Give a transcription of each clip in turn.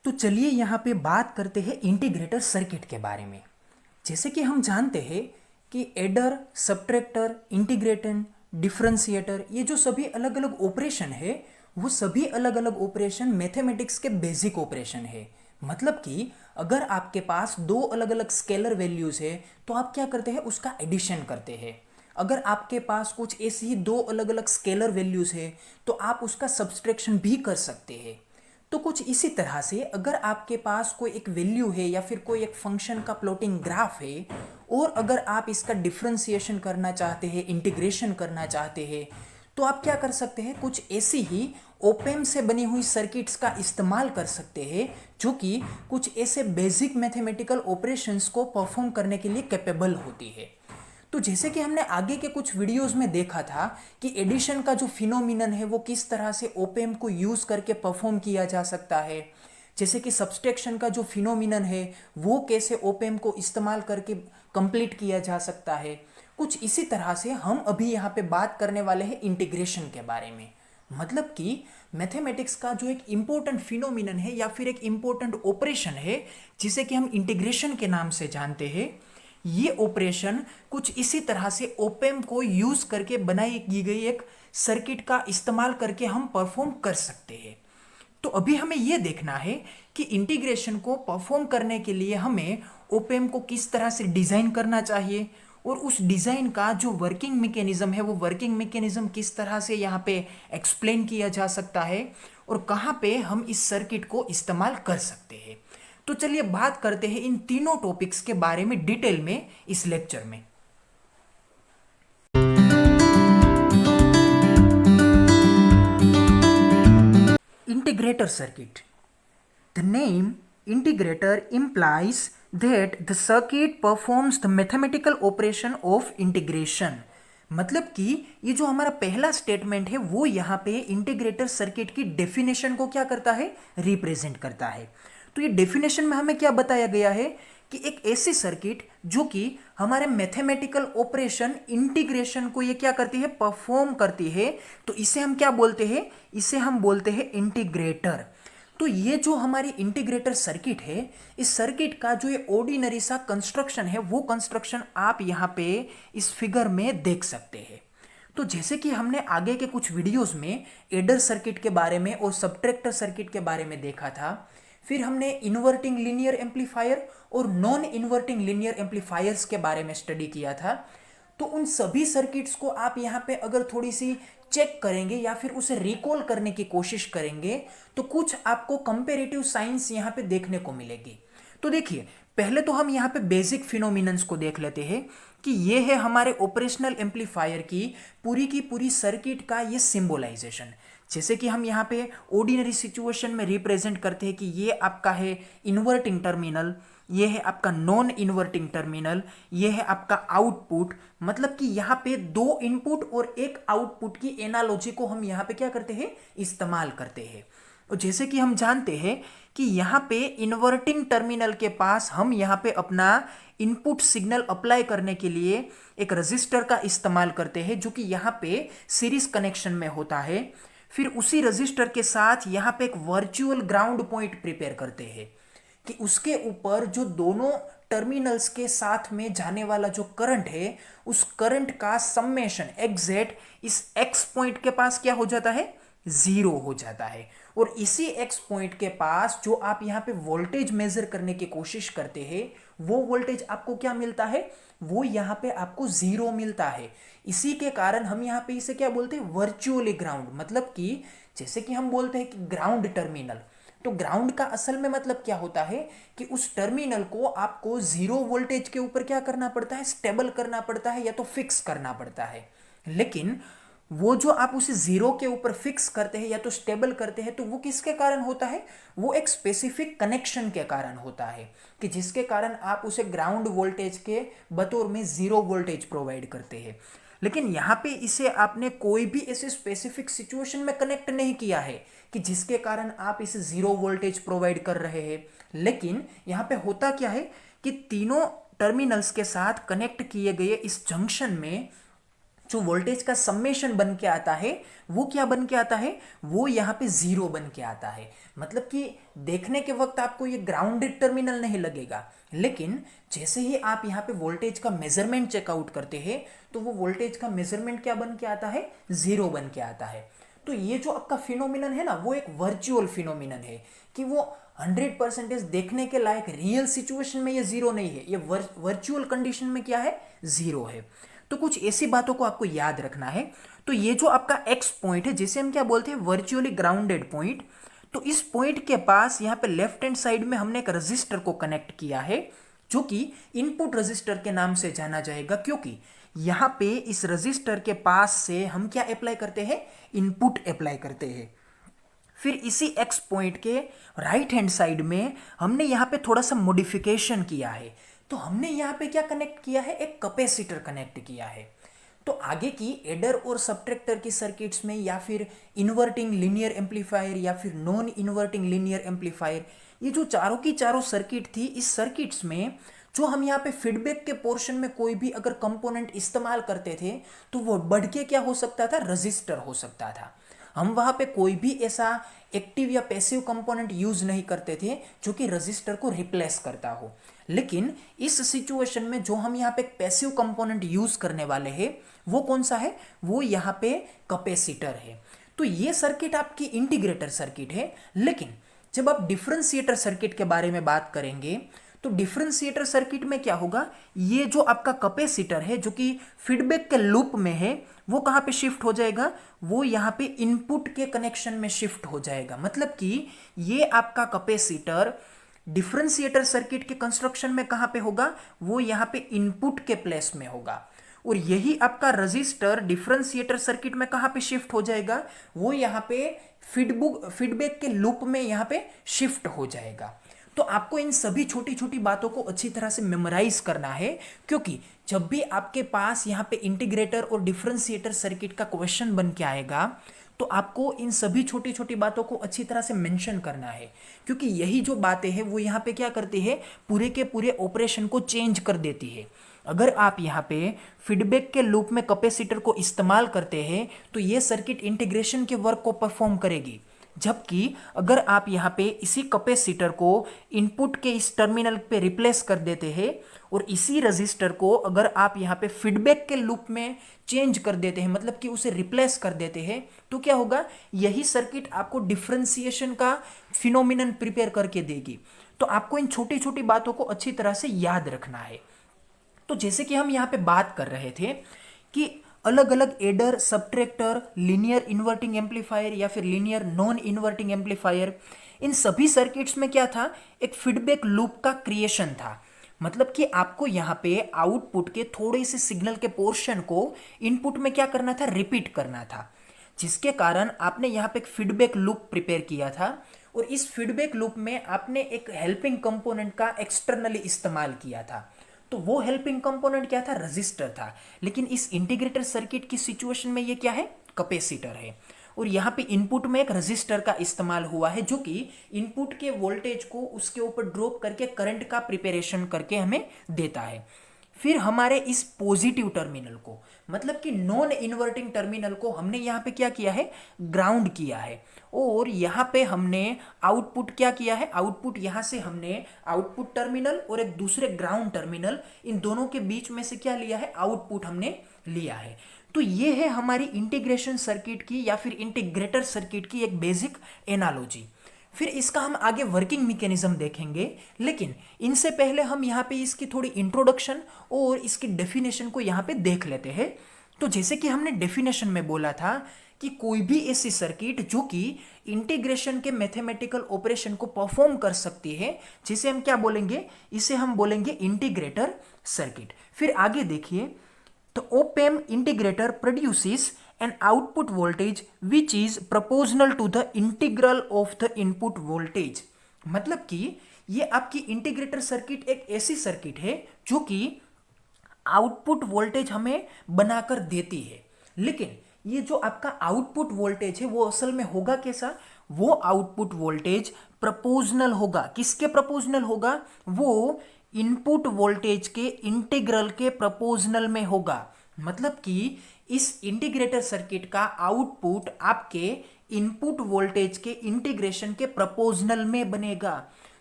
तो चलिए यहाँ पे बात करते हैं इंटीग्रेटर सर्किट के बारे में। जैसे कि हम जानते हैं कि एडर, सब्ट्रैक्टर, इंटीग्रेटर, डिफरेंशिएटर, ये जो सभी अलग अलग ऑपरेशन है वो सभी अलग अलग ऑपरेशन मैथमेटिक्स के बेसिक ऑपरेशन है। मतलब कि अगर आपके पास दो अलग अलग स्केलर वैल्यूज है तो आप क्या करते हैं, उसका एडिशन करते हैं। अगर आपके पास कुछ ऐसी ही दो अलग अलग स्केलर वैल्यूज है तो आप उसका सब्सट्रैक्शन भी कर सकते हैं। तो कुछ इसी तरह से अगर आपके पास कोई एक वैल्यू है या फिर कोई एक फंक्शन का प्लॉटिंग ग्राफ है और अगर आप इसका डिफरेंशिएशन करना चाहते हैं, इंटीग्रेशन करना चाहते हैं, तो आप क्या कर सकते हैं, कुछ ऐसी ही ओपेम से बनी हुई सर्किट्स का इस्तेमाल कर सकते हैं जो कि कुछ ऐसे बेसिक मैथमेटिकल ऑपरेशंस को परफॉर्म करने के लिए कैपेबल होती है। तो जैसे कि हमने आगे के कुछ वीडियोस में देखा था कि एडिशन का जो फिनोमिनन है वो किस तरह से ओपेम को यूज करके परफॉर्म किया जा सकता है, जैसे कि सब्सट्रैक्शन का जो फिनोमिनन है वो कैसे ओपेम को इस्तेमाल करके कंप्लीट किया जा सकता है। कुछ इसी तरह से हम अभी यहाँ पे बात करने वाले हैं इंटीग्रेशन के बारे में। मतलब कि मैथमेटिक्स का जो एक इम्पोर्टेंट फिनोमिनन है या फिर एक इम्पोर्टेंट ऑपरेशन है जिसे कि हम इंटीग्रेशन के नाम से जानते हैं, ये ऑपरेशन कुछ इसी तरह से ओपेम को यूज करके बनाई की गई एक सर्किट का इस्तेमाल करके हम परफॉर्म कर सकते हैं। तो अभी हमें यह देखना है कि इंटीग्रेशन को परफॉर्म करने के लिए हमें ओपेम को किस तरह से डिजाइन करना चाहिए और उस डिजाइन का जो वर्किंग मैकेनिज्म है वो वर्किंग मैकेनिज्म किस तरह से यहाँ पे एक्सप्लेन किया जा सकता है और कहाँ पे हम इस सर्किट को इस्तेमाल कर सकते हैं। तो चलिए बात करते हैं इन तीनों टॉपिक्स के बारे में डिटेल में इस लेक्चर में। Integrator circuit. The name integrator implies that the circuit performs the mathematical operation of integration. मतलब कि ये जो हमारा पहला स्टेटमेंट है वो यहाँ पे इंटीग्रेटर सर्किट की डेफिनेशन को क्या करता है, रिप्रेजेंट करता है। तो ये डेफिनेशन में हमें क्या बताया गया है कि एक ऐसी सर्किट जो कि हमारे मैथमेटिकल ऑपरेशन इंटीग्रेशन को ये क्या करती है, परफॉर्म करती है, तो इसे हम क्या बोलते हैं, इसे हम बोलते हैं इंटीग्रेटर। तो ये जो हमारी इंटीग्रेटर सर्किट है, इस सर्किट का जो ये ऑर्डिनरी सा कंस्ट्रक्शन है वो कंस्ट्रक्शन आप यहाँ पे इस फिगर में देख सकते हैं। तो जैसे कि हमने आगे के कुछ वीडियोस में एडर सर्किट के बारे में और सब्ट्रैक्टर सर्किट के बारे में देखा था, फिर हमने इन्वर्टिंग लीनियर एम्पलीफायर और नॉन इन्वर्टिंग लीनियर एम्पलीफायर्स के बारे में स्टडी किया था। तो उन सभी सर्किट्स को आप यहाँ पे अगर थोड़ी सी चेक करेंगे या फिर उसे रिकॉल करने की कोशिश करेंगे तो कुछ आपको कंपैरेटिव साइंस यहाँ पे देखने को मिलेगी। तो देखिए, पहले तो हम यहाँ पे बेसिक फिनोमिनन्स को देख लेते हैं कि ये है हमारे ऑपरेशनल एम्पलीफायर की पूरी सर्किट का ये सिंबलाइजेशन। जैसे कि हम यहाँ पे ऑर्डिनरी सिचुएशन में रिप्रेजेंट करते हैं कि ये आपका है इन्वर्टिंग टर्मिनल, ये है आपका नॉन इन्वर्टिंग टर्मिनल, ये है आपका आउटपुट। मतलब कि यहाँ पे दो इनपुट और एक आउटपुट की एनालॉजी को हम यहाँ पे क्या करते हैं, इस्तेमाल करते हैं। और जैसे कि हम जानते हैं कि यहाँ पे इन्वर्टिंग टर्मिनल के पास हम यहाँ पे अपना इनपुट सिग्नल अप्लाई करने के लिए एक रजिस्टर का इस्तेमाल करते हैं जो कि यहाँ पे सीरीज कनेक्शन में होता है। फिर उसी रजिस्टर के साथ यहाँ पे एक वर्चुअल ग्राउंड पॉइंट प्रिपेयर करते हैं कि उसके ऊपर जो दोनों टर्मिनल्स के साथ में जाने वाला जो करंट है उस करंट का सम्मेशन एग्जैक्ट इस एक्स पॉइंट के पास क्या हो जाता है, जीरो हो जाता है। और इसी एक्स पॉइंट के पास जो आप यहाँ पे वोल्टेज मेजर करने की कोशिश करते हैं वो वोल्टेज आपको क्या मिलता है, वो यहाँ पे आपको जीरो मिलता है। इसी के कारण हम यहाँ पे इसे क्या बोलते हैं, वर्चुअली ग्राउंड। मतलब कि जैसे कि हम बोलते हैं कि ग्राउंड टर्मिनल, तो ग्राउंड का असल में मतलब क्या होता है कि उस टर्मिनल को आपको जीरो वोल्टेज के ऊपर क्या करना पड़ता है, स्टेबल करना पड़ता है या तो फिक्स करना पड़ता है। लेकिन वो जो आप उसे जीरो के ऊपर फिक्स करते हैं या तो स्टेबल करते हैं तो वो किसके कारण होता है, वो एक स्पेसिफिक कनेक्शन के कारण होता है कि जिसके कारण आप उसे ग्राउंड वोल्टेज के बतौर में जीरो वोल्टेज प्रोवाइड करते हैं। लेकिन यहाँ पे इसे आपने कोई भी ऐसे स्पेसिफिक सिचुएशन में कनेक्ट नहीं किया है कि जिसके कारण आप इसे जीरो वोल्टेज प्रोवाइड कर रहे हैं। लेकिन यहाँ पे होता क्या है कि तीनों टर्मिनल्स के साथ कनेक्ट किए गए इस जंक्शन में जो वोल्टेज का सम्मेशन बन के आता है वो क्या बन के आता है, वो यहाँ पे जीरो बन के आता है। मतलब कि देखने के वक्त आपको ये ग्राउंडेड टर्मिनल नहीं लगेगा, लेकिन जैसे ही आप यहाँ पे वोल्टेज का मेजरमेंट चेकआउट करते हैं तो वो वोल्टेज का मेजरमेंट क्या बन के आता है, जीरो बन के आता है। तो ये जो आपका फिनोमिनन है ना, वो एक वर्चुअल फिनोमिनन है कि वो 100% देखने के लायक रियल सिचुएशन में ये जीरो नहीं है, ये वर्चुअल कंडीशन में क्या है, जीरो है। तो कुछ ऐसी बातों को आपको याद रखना है। तो ये जो आपका एक्स पॉइंट है, जिसे हम क्या बोलते हैं, वर्चुअली ग्राउंडेड पॉइंट, तो इस पॉइंट के पास यहाँ पे लेफ्ट हैंड साइड में हमने एक रजिस्टर को कनेक्ट किया है जो कि इनपुट रजिस्टर के नाम से जाना जाएगा, क्योंकि यहाँ पे इस रजिस्टर के पास से हम क्या अप्लाई करते हैं, इनपुट अप्लाई करते हैं। फिर इसी एक्स पॉइंट के राइट हैंड साइड में हमने यहाँ पे थोड़ा सा मॉडिफिकेशन किया है। तो हमने यहाँ पे क्या कनेक्ट किया है, एक कैपेसिटर कनेक्ट किया है। तो आगे की एडर और सब्ट्रैक्टर की सर्किट्स में, या फिर इन्वर्टिंग लीनियर एम्पलीफायर या फिर नॉन इन्वर्टिंग लीनियर एम्पलीफायर, ये जो चारों की चारों सर्किट थी, इस सर्किट्स में जो हम यहाँ पे फीडबैक के पोर्शन में कोई भी अगर कंपोनेंट इस्तेमाल करते थे तो वो बढ़ के क्या हो सकता था, रजिस्टर हो सकता था। हम वहाँ पे कोई भी ऐसा एक्टिव या पैसिव कंपोनेंट यूज नहीं करते थे जो कि रजिस्टर को रिप्लेस करता हो। लेकिन इस सिचुएशन में जो हम यहाँ पे पैसिव कंपोनेंट यूज करने वाले हैं वो कौन सा है, वो यहाँ पे कैपेसिटर है। तो ये सर्किट आपकी इंटीग्रेटर सर्किट है। लेकिन जब आप डिफरेंशिएटर सर्किट के बारे में बात करेंगे तो डिफरेंशिएटर सर्किट में क्या होगा, ये जो आपका कैपेसिटर है जो कि फीडबैक के लूप में है, वो कहाँ पे शिफ्ट हो जाएगा, वो यहाँ पे इनपुट के कनेक्शन में शिफ्ट हो जाएगा। मतलब कि ये आपका कैपेसिटर डिफरेंशिएटर सर्किट के कंस्ट्रक्शन में कहाँ पे होगा, वो यहाँ पे इनपुट के प्लेस में होगा। और यही आपका रजिस्टर डिफरेंशिएटर सर्किट में कहाँ पे शिफ्ट हो जाएगा, वो यहाँ पे फीडबैक के लूप में यहाँ पे शिफ्ट हो जाएगा। तो आपको इन सभी छोटी छोटी बातों को अच्छी तरह से मेमोराइज करना है, क्योंकि जब भी आपके पास यहाँ पे इंटीग्रेटर और डिफरेंशिएटर सर्किट का क्वेश्चन बन के आएगा तो आपको इन सभी छोटी छोटी बातों को अच्छी तरह से मेंशन करना है, क्योंकि यही जो बातें हैं वो यहाँ पे क्या करती है, पूरे के पूरे ऑपरेशन को चेंज कर देती है। अगर आप यहाँ पे फीडबैक के लूप में कैपेसिटर को इस्तेमाल करते हैं तो ये सर्किट इंटीग्रेशन के वर्क को परफॉर्म करेगी, जबकि अगर आप यहाँ पे इसी कैपेसिटर को इनपुट के इस टर्मिनल पे रिप्लेस कर देते हैं और इसी रजिस्टर को अगर आप यहाँ पे फीडबैक के लूप में चेंज कर देते हैं, मतलब कि उसे रिप्लेस कर देते हैं, तो क्या होगा, यही सर्किट आपको डिफरेंशिएशन का फिनोमिनन प्रिपेयर करके देगी। तो आपको इन छोटी छोटी बातों को अच्छी तरह से याद रखना है। तो जैसे कि हम यहाँ पे बात कर रहे थे कि अलग अलग adder, subtractor, linear inverting amplifier या फिर लीनियर नॉन इन्वर्टिंग एम्पलीफायर, इन सभी सर्किट्स में क्या था, एक फीडबैक लूप का क्रिएशन था। मतलब कि आपको यहाँ पे आउटपुट के थोड़े से सिग्नल के पोर्शन को इनपुट में क्या करना था, रिपीट करना था, जिसके कारण आपने यहाँ पे एक फीडबैक लूप प्रिपेयर किया था। और इस फीडबैक लूप में आपने एक हेल्पिंग कंपोनेंट का एक्सटर्नली इस्तेमाल किया था। तो वो हेल्पिंग कंपोनेंट क्या था, रजिस्टर था। लेकिन इस इंटीग्रेटर सर्किट की सिचुएशन में ये क्या है, कैपेसिटर है। और यहाँ पे इनपुट में एक रजिस्टर का इस्तेमाल हुआ है जो कि इनपुट के वोल्टेज को उसके ऊपर ड्रॉप करके करंट का प्रिपरेशन करके हमें देता है। फिर हमारे इस पॉजिटिव टर्मिनल को, मतलब कि नॉन इन्वर्टिंग टर्मिनल को हमने यहाँ पे क्या किया है, ग्राउंड किया है। और यहाँ पे हमने आउटपुट क्या किया है, आउटपुट यहाँ से हमने आउटपुट टर्मिनल और एक दूसरे ग्राउंड टर्मिनल, इन दोनों के बीच में से क्या लिया है, आउटपुट हमने लिया है। तो ये है हमारी इंटीग्रेशन सर्किट की या फिर इंटीग्रेटर सर्किट की एक बेसिक एनालॉजी। फिर इसका हम आगे वर्किंग मैकेनिज्म देखेंगे, लेकिन इनसे पहले हम यहाँ पे इसकी थोड़ी इंट्रोडक्शन और इसकी डेफिनेशन को यहाँ पे देख लेते हैं। तो जैसे कि हमने डेफिनेशन में बोला था कि कोई भी ऐसी सर्किट जो कि इंटीग्रेशन के मैथमेटिकल ऑपरेशन को परफॉर्म कर सकती है, जिसे हम क्या बोलेंगे, इसे हम बोलेंगे इंटीग्रेटर सर्किट। फिर आगे देखिए, तो op-amp integrator produces an output voltage which is proportional to the integral of the input voltage। मतलब कि ये आपकी इंटीग्रेटर सर्किट एक ऐसी सर्किट है जो कि आउटपुट वोल्टेज हमें बनाकर देती है। लेकिन ये जो आपका आउटपुट वोल्टेज है वो असल में होगा कैसा, वो आउटपुट वोल्टेज प्रोपोर्शनल होगा। किसके प्रोपोर्शनल होगा, वो इनपुट वोल्टेज के इंटीग्रल के प्रोपोर्शनल में होगा। मतलब कि इस इंटीग्रेटर सर्किट का आउटपुट आपके इनपुट वोल्टेज के इंटीग्रेशन के प्रोपोर्शनल में बनेगा।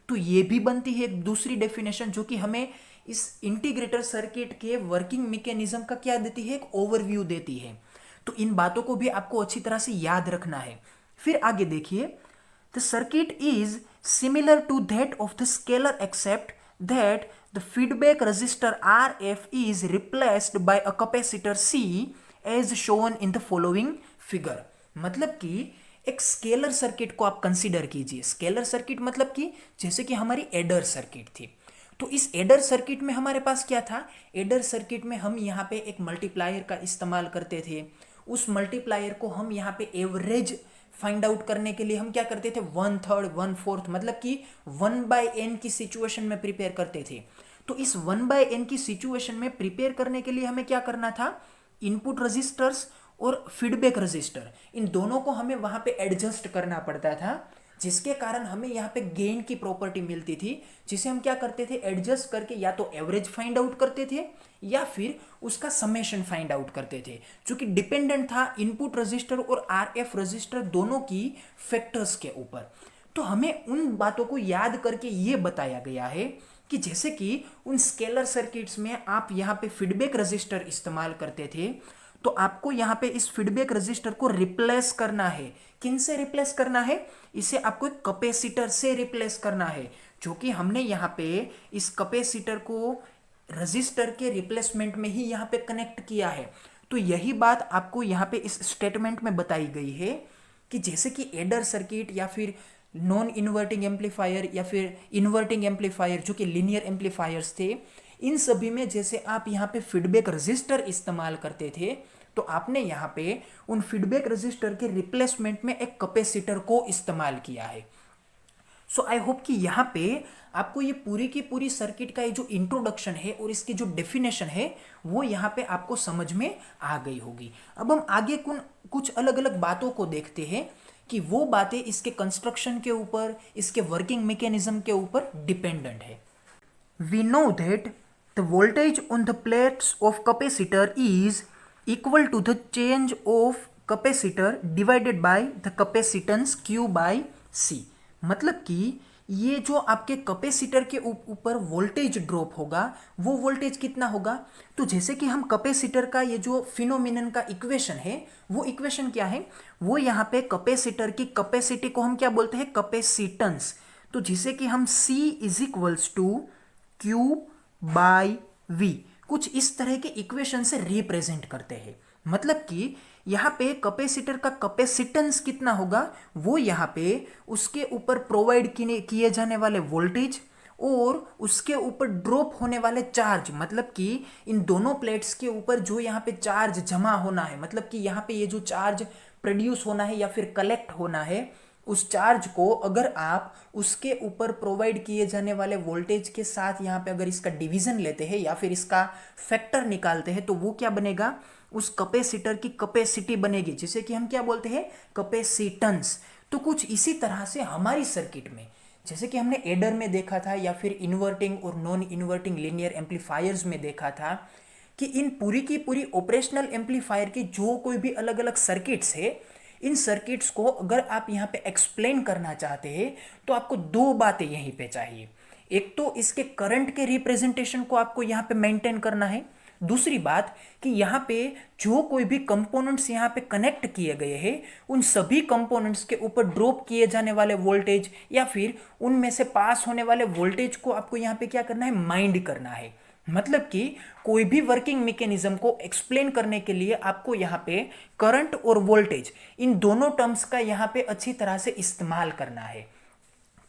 तो ये भी बनती है एक दूसरी डेफिनेशन जो कि हमें इस इंटीग्रेटर सर्किट के वर्किंग मैकेनिज्म का क्या देती है, एक ओवरव्यू देती है। तो इन बातों को भी आपको अच्छी तरह से याद रखना है। फिर आगे देखिए, the circuit is similar to that of the scaler except that the feedback resistor RF is replaced by a capacitor C as shown in the following figure। मतलब कि एक स्केलर सर्किट को आप कंसीडर कीजिए। स्केलर सर्किट मतलब कि जैसे कि हमारी एडर सर्किट थी, तो इस एडर सर्किट में हमारे पास क्या था, एडर सर्किट में हम यहाँ पे एक मल्टीप्लायर का इस्तेमाल करते थे। उस मल्टीप्लायर को हम यहाँ पे एवरेज फाइंड आउट करने के लिए हम क्या करते थे, 1/3 1/4 मतलब कि 1/n की सिचुएशन में प्रिपेयर करते थे। तो इस 1/n की सिचुएशन में प्रिपेयर करने के लिए हमें क्या करना था, इनपुट रजिस्टर्स और फीडबैक रजिस्टर, इन दोनों को हमें वहां पे एडजस्ट करना पड़ता था, जिसके कारण हमें यहाँ पे गेन की प्रॉपर्टी मिलती थी, जिसे हम क्या करते थे, एडजस्ट करके या तो एवरेज फाइंड आउट करते थे या फिर उसका समेशन फाइंड आउट करते थे, जो कि डिपेंडेंट था इनपुट रजिस्टर और RF रजिस्टर दोनों की फैक्टर्स के ऊपर। तो हमें उन बातों को याद करके ये बताया गया है कि जैसे कि उन स्केलर सर्किट्स में आप यहाँ पे फीडबैक रजिस्टर इस्तेमाल करते थे, तो आपको यहाँ पे इस फीडबैक रजिस्टर को रिप्लेस करना है। किन से रिप्लेस करना है, इसे आपको एक कैपेसिटर से रिप्लेस करना है, जो कि हमने यहाँ पे इस कैपेसिटर को रजिस्टर के रिप्लेसमेंट में ही यहाँ पे कनेक्ट किया है। तो यही बात आपको यहाँ पे इस स्टेटमेंट में बताई गई है कि जैसे कि एडर सर्किट या फिर नॉन इन्वर्टिंग एम्पलीफायर या फिर इन्वर्टिंग एम्पलीफायर जो कि लीनियर एम्पलीफायर्स थे, इन सभी में जैसे आप यहाँ पे फीडबैक रजिस्टर इस्तेमाल करते थे, तो आपने यहाँ पे उन फीडबैक रजिस्टर के रिप्लेसमेंट में एक कैपेसिटर को इस्तेमाल किया है। सो आई होप कि यहाँ पे आपको ये पूरी की पूरी सर्किट का ये जो इंट्रोडक्शन है और इसकी जो डेफिनेशन है वो यहाँ पे आपको समझ में आ गई होगी। अब हम आगे कुछ अलग अलग बातों को देखते हैं कि वो बातें इसके कंस्ट्रक्शन के ऊपर, इसके वर्किंग मैकेनिज्म के ऊपर डिपेंडेंट है। We know that the voltage on the plates of capacitor is equal to the change of capacitor divided by the capacitance Q by C। मतलब कि ये जो आपके कैपेसिटर के ऊपर वोल्टेज ड्रॉप होगा वो वोल्टेज कितना होगा, तो जैसे कि हम कैपेसिटर का ये जो फिनोमिनन का इक्वेशन है वो इक्वेशन क्या है, वो यहाँ पे कैपेसिटर की कैपेसिटी को हम क्या बोलते हैं, कैपेसिटेंस। तो जिसे कि हम C is equals to Q by V कुछ इस तरह के इक्वेशन से रिप्रेजेंट करते हैं। मतलब कि यहाँ पे कैपेसिटर का कैपेसिटेंस कितना होगा, वो यहाँ पे उसके ऊपर प्रोवाइड किए जाने वाले वोल्टेज और उसके ऊपर ड्रॉप होने वाले चार्ज, मतलब कि इन दोनों प्लेट्स के ऊपर जो यहाँ पे चार्ज जमा होना है, मतलब कि यहाँ पे ये जो चार्ज प्रोड्यूस होना है या फिर कलेक्ट होना है, उस चार्ज को अगर आप उसके ऊपर प्रोवाइड किए जाने वाले वोल्टेज के साथ यहाँ पे अगर इसका डिवीजन लेते हैं या फिर इसका फैक्टर निकालते हैं, तो वो क्या बनेगा, उस कैपेसिटर की कैपेसिटी बनेगी, जिसे कि हम क्या बोलते हैं, कैपेसिटेंस। तो कुछ इसी तरह से हमारी सर्किट में, जैसे कि हमने एडर में देखा था या फिर इन्वर्टिंग और नॉन इन्वर्टिंग लीनियर एम्पलीफायर्स में देखा था कि इन पूरी की पूरी ऑपरेशनल एम्पलीफायर की जो कोई भी अलग अलग सर्किट्स है, इन सर्किट्स को अगर आप यहाँ पे एक्सप्लेन करना चाहते हैं तो आपको दो बातें यहीं पे चाहिए। एक तो इसके करंट के रिप्रेजेंटेशन को आपको यहाँ पे मेंटेन करना है, दूसरी बात कि यहाँ पे जो कोई भी कंपोनेंट्स यहाँ पे कनेक्ट किए गए हैं उन सभी कंपोनेंट्स के ऊपर ड्रॉप किए जाने वाले वोल्टेज या फिर उनमें से पास होने वाले वोल्टेज को आपको यहाँ पे क्या करना है, माइंड करना है। मतलब कि कोई भी वर्किंग मैकेनिज्म को एक्सप्लेन करने के लिए आपको यहाँ पे करंट और वोल्टेज इन दोनों टर्म्स का यहाँ पे अच्छी तरह से इस्तेमाल करना है।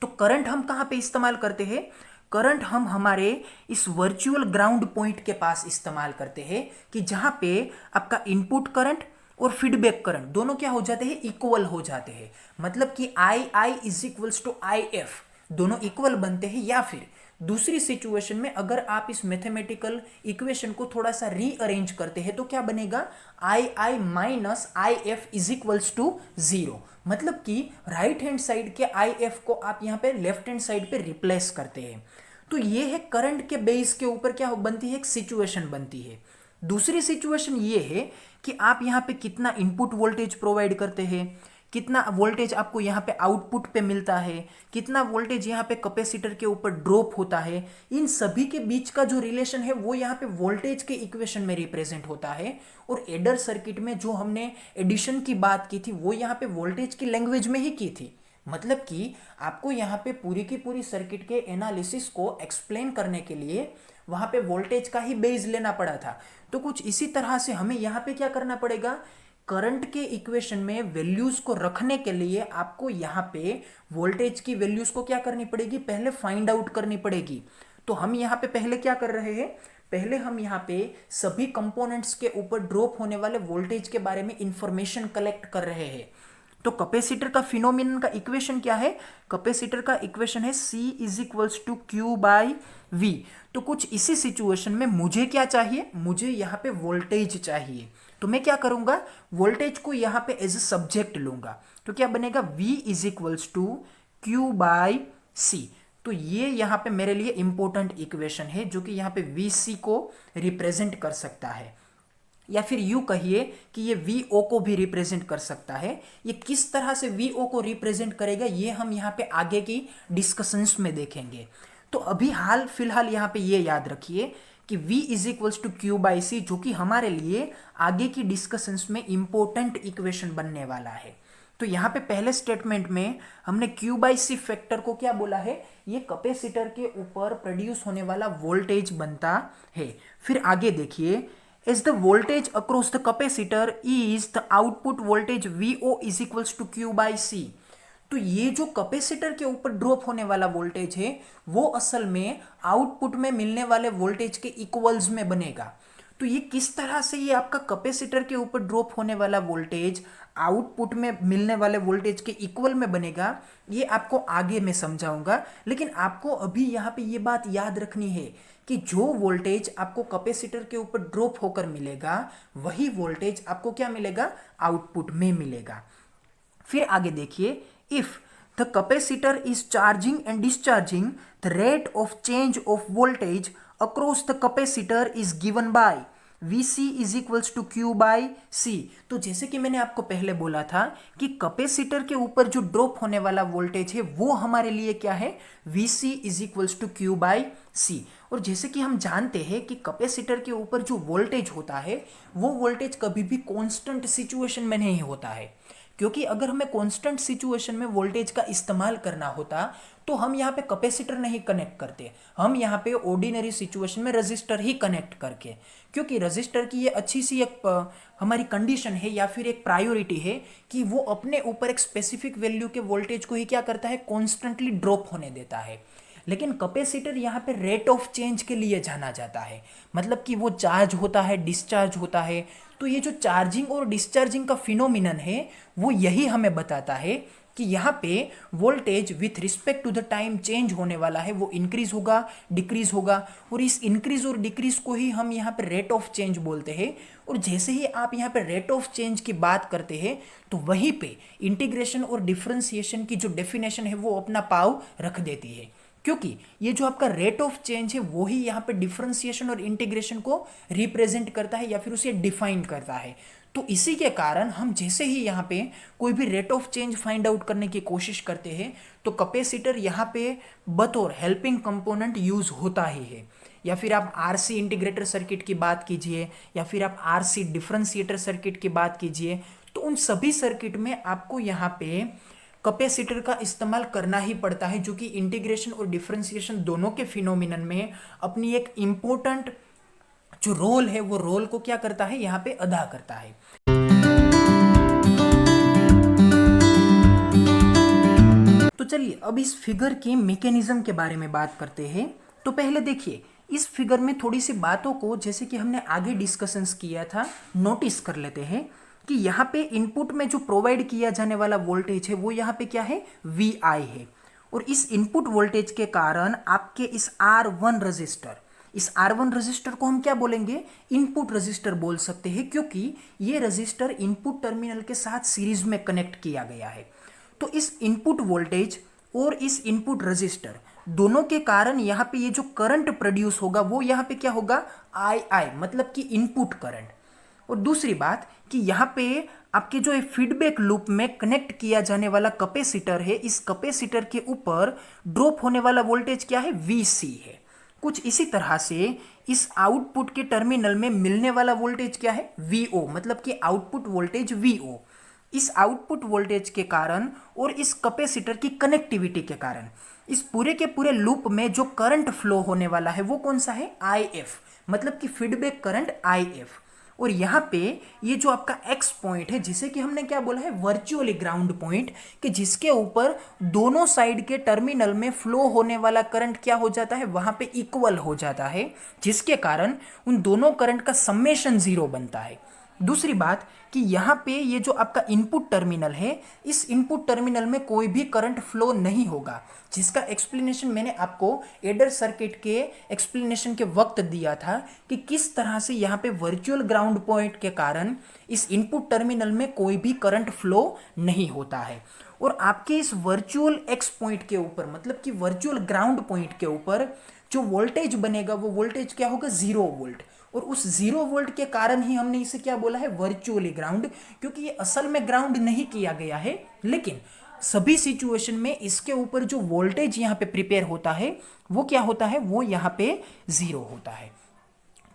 तो करंट हम कहाँ पे इस्तेमाल करते हैं, करंट हम हमारे इस वर्चुअल ग्राउंड पॉइंट के पास इस्तेमाल करते हैं कि जहाँ पे आपका इनपुट करंट और फीडबैक करंट दोनों क्या हो जाते हैं, इक्वल हो जाते हैं। मतलब कि I is equals to IF दोनों इक्वल बनते हैं। या फिर दूसरी सिचुएशन में अगर आप इस मैथमेटिकल इक्वेशन को थोड़ा सा रीअरेंज करते हैं तो क्या बनेगा, I minus IF is equals to 0। मतलब कि राइट हैंड साइड के IF को आप यहाँ पे लेफ्ट हैंड साइड पे रिप्लेस करते हैं। तो ये है करंट के बेस के ऊपर क्या बनती है, एक सिचुएशन बनती है। दूसरी सिचुएशन ये है कि आप यहाँ पे कितना इनपुट वोल्टेज प्रोवाइड करते हैं, कितना वोल्टेज आपको यहाँ पे आउटपुट पे मिलता है, कितना वोल्टेज यहाँ पे कैपेसिटर के ऊपर ड्रॉप होता है, इन सभी के बीच का जो रिलेशन है वो यहाँ पे वोल्टेज के इक्वेशन में रिप्रेजेंट होता है। और एडर सर्किट में जो हमने एडिशन की बात की थी वो यहाँ पे वोल्टेज की लैंग्वेज में ही की थी। मतलब कि आपको यहाँ पे पूरी की पूरी सर्किट के एनालिसिस को एक्सप्लेन करने के लिए वहाँ पे वोल्टेज का ही बेस लेना पड़ा था। तो कुछ इसी तरह से हमें यहाँ पे क्या करना पड़ेगा, करंट के इक्वेशन में वैल्यूज को रखने के लिए आपको यहाँ पे वोल्टेज की वैल्यूज को क्या करनी पड़ेगी, पहले फाइंड आउट करनी पड़ेगी। तो हम यहाँ पे पहले क्या कर रहे हैं, पहले हम यहाँ पे सभी कंपोनेंट्स के ऊपर ड्रॉप होने वाले वोल्टेज के बारे में इंफॉर्मेशन कलेक्ट कर रहे हैं। तो कैपेसिटर का फिनोमिनन का इक्वेशन क्या है, कैपेसिटर का इक्वेशन है C is equals to Q by V. तो कुछ इसी सिचुएशन में मुझे क्या चाहिए, मुझे यहाँ पे वोल्टेज चाहिए। तो मैं क्या करूंगा, वोल्टेज को यहाँ पे एज ए सब्जेक्ट लूंगा। तो क्या बनेगा, V is equals to Q by C. तो ये यहाँ पे मेरे लिए इंपॉर्टेंट इक्वेशन है जो कि यहाँ पे VC को रिप्रेजेंट कर सकता है, या फिर यू कहिए कि ये VO को भी रिप्रेजेंट कर सकता है। ये किस तरह से VO को रिप्रेजेंट करेगा ये हम यहाँ पे आगे की डिस्कशंस में देखेंगे। तो अभी हाल फिलहाल यहाँ पे ये याद रखिए कि V is equals to Q by C, जो कि हमारे लिए आगे की डिस्कशंस में इंपॉर्टेंट इक्वेशन बनने वाला है। तो यहाँ पे पहले स्टेटमेंट में हमने क्यू बाई सी फैक्टर को क्या बोला है, ये कैपेसिटर के ऊपर प्रोड्यूस होने वाला वोल्टेज बनता है। फिर आगे देखिए, as the voltage across the capacitor is the output voltage VO is equals to Q by C। तो ये जो कैपेसिटर के ऊपर ड्रॉप होने वाला वोल्टेज है वो असल में आउटपुट में मिलने वाले वोल्टेज के इक्वल्स में बनेगा। तो ये किस तरह से ये आपका कैपेसिटर के ऊपर ड्रॉप होने वाला वोल्टेज आउटपुट में मिलने वाले वोल्टेज के इक्वल में बनेगा, ये आपको आगे मैं समझाऊंगा। लेकिन आपको अभी यहाँ पे ये बात याद रखनी है कि जो वोल्टेज आपको कैपेसिटर के ऊपर ड्रॉप होकर मिलेगा वही वोल्टेज आपको क्या मिलेगा, आउटपुट में मिलेगा। फिर आगे देखिए, if the capacitor is charging and discharging the rate of change of voltage across the capacitor is given by VC is equals to Q by C. तो जैसे कि मैंने आपको पहले बोला था कि कैपेसिटर के ऊपर जो ड्रॉप होने वाला वोल्टेज है वो हमारे लिए क्या है, VC is equals to Q by C. और जैसे कि हम जानते हैं कि कैपेसिटर के ऊपर जो वोल्टेज होता है वो वोल्टेज कभी भी कांस्टेंट सिचुएशन में नहीं होता है, क्योंकि अगर हमें कांस्टेंट सिचुएशन में वोल्टेज का इस्तेमाल करना होता तो हम यहाँ पे कैपेसिटर नहीं कनेक्ट करते, हम यहाँ पे ऑर्डिनरी सिचुएशन में रजिस्टर ही कनेक्ट करके, क्योंकि रजिस्टर की ये अच्छी सी एक हमारी कंडीशन है या फिर एक प्रायोरिटी है कि वो अपने ऊपर एक स्पेसिफिक वैल्यू के वोल्टेज को ही क्या करता है, कॉन्स्टेंटली ड्रॉप होने देता है। लेकिन कैपेसिटर यहाँ पे रेट ऑफ चेंज के लिए जाना जाता है, मतलब कि वो चार्ज होता है, डिस्चार्ज होता है। तो ये जो चार्जिंग और डिस्चार्जिंग का फिनोमिनन है वो यही हमें बताता है कि यहाँ पे voltage with respect to the time change होने वाला है, वो इंक्रीज होगा, डिक्रीज होगा। और इस इंक्रीज और डिक्रीज को ही हम यहाँ पे रेट ऑफ चेंज बोलते हैं। और जैसे ही आप यहाँ पे रेट ऑफ चेंज की बात करते हैं तो वहीं पे इंटीग्रेशन और डिफरेंशिएशन की जो डेफिनेशन है वो अपना पाव रख देती है, क्योंकि ये जो आपका रेट ऑफ चेंज है वो ही यहाँ पे डिफरेंशिएशन और इंटीग्रेशन को रिप्रेजेंट करता है या फिर उसे डिफाइन करता है। तो इसी के कारण हम जैसे ही यहाँ पे कोई भी rate of change find out करने की कोशिश करते हैं तो कैपेसिटर यहाँ पे बतौर हेल्पिंग कंपोनेंट यूज होता ही है। या फिर आप RC इंटीग्रेटर सर्किट की बात कीजिए या फिर आप RC डिफरेंशिएटर सर्किट की बात कीजिए, तो उन सभी सर्किट में आपको यहाँ पे कैपेसिटर का इस्तेमाल करना ही पड़ता है, जो कि इंटीग्रेशन और डिफरेंशिएशन दोनों के फिनोमिनन में अपनी एक इम्पोर्टेंट जो रोल है वो रोल को क्या करता है, यहाँ पे अदा करता है। तो चलिए अब इस फिगर के मैकेनिज्म के बारे में बात करते हैं। तो पहले देखिए इस फिगर में थोड़ी सी बातों को जैसे कि हमने आगे डिस्कशंस किया था नोटिस कर लेते हैं कि यहाँ पे इनपुट में जो प्रोवाइड किया जाने वाला वोल्टेज है वो यहाँ पे क्या है, VI है। और इस इनपुट वोल्टेज के कारण आपके इस R1 रजिस्टर को हम क्या बोलेंगे, इनपुट रजिस्टर बोल सकते हैं, क्योंकि ये रजिस्टर इनपुट टर्मिनल के साथ सीरीज में कनेक्ट किया गया है। तो इस इनपुट वोल्टेज और इस इनपुट रजिस्टर दोनों के कारण यहाँ पे ये जो करंट प्रोड्यूस होगा वो यहाँ पे क्या होगा, आई मतलब कि इनपुट करंट। और दूसरी बात कि यहाँ पे आपके जो फीडबैक लूप में कनेक्ट किया जाने वाला कैपेसिटर है, इस कैपेसिटर के ऊपर ड्रॉप होने वाला वोल्टेज क्या है, VC है। कुछ इसी तरह से इस आउटपुट के टर्मिनल में मिलने वाला वोल्टेज क्या है, VO, मतलब कि आउटपुट वोल्टेज VO। इस आउटपुट वोल्टेज के कारण और इस कैपेसिटर की कनेक्टिविटी के कारण इस पूरे के पूरे लूप में जो करंट फ्लो होने वाला है वो कौन सा है, IF, मतलब कि फीडबैक करंट IF। और यहाँ पे ये जो आपका X पॉइंट है जिसे कि हमने क्या बोला है, वर्चुअली ग्राउंड पॉइंट, कि जिसके ऊपर दोनों साइड के टर्मिनल में फ्लो होने वाला करंट क्या हो जाता है, वहां पे इक्वल हो जाता है, जिसके कारण उन दोनों करंट का समेशन 0 बनता है। दूसरी बात कि यहाँ पे ये जो आपका इनपुट टर्मिनल है, इस इनपुट टर्मिनल में कोई भी करंट फ्लो नहीं होगा, जिसका एक्सप्लेनेशन मैंने आपको एडर सर्किट के एक्सप्लेनेशन के वक्त दिया था कि किस तरह से यहाँ पे वर्चुअल ग्राउंड पॉइंट के कारण इस इनपुट टर्मिनल में कोई भी करंट फ्लो नहीं होता है। और आपके इस वर्चुअल एक्स पॉइंट के ऊपर, मतलब कि वर्चुअल ग्राउंड पॉइंट के ऊपर जो वोल्टेज बनेगा वो वोल्टेज क्या होगा, 0 वोल्ट। और उस 0 वोल्ट के कारण ही हमने इसे क्या बोला है, वर्चुअली ग्राउंड, क्योंकि ये असल में ग्राउंड नहीं किया गया है, लेकिन सभी सिचुएशन में इसके ऊपर जो वोल्टेज यहाँ पे प्रिपेयर होता है वो क्या होता है, वो यहाँ पे 0 होता है।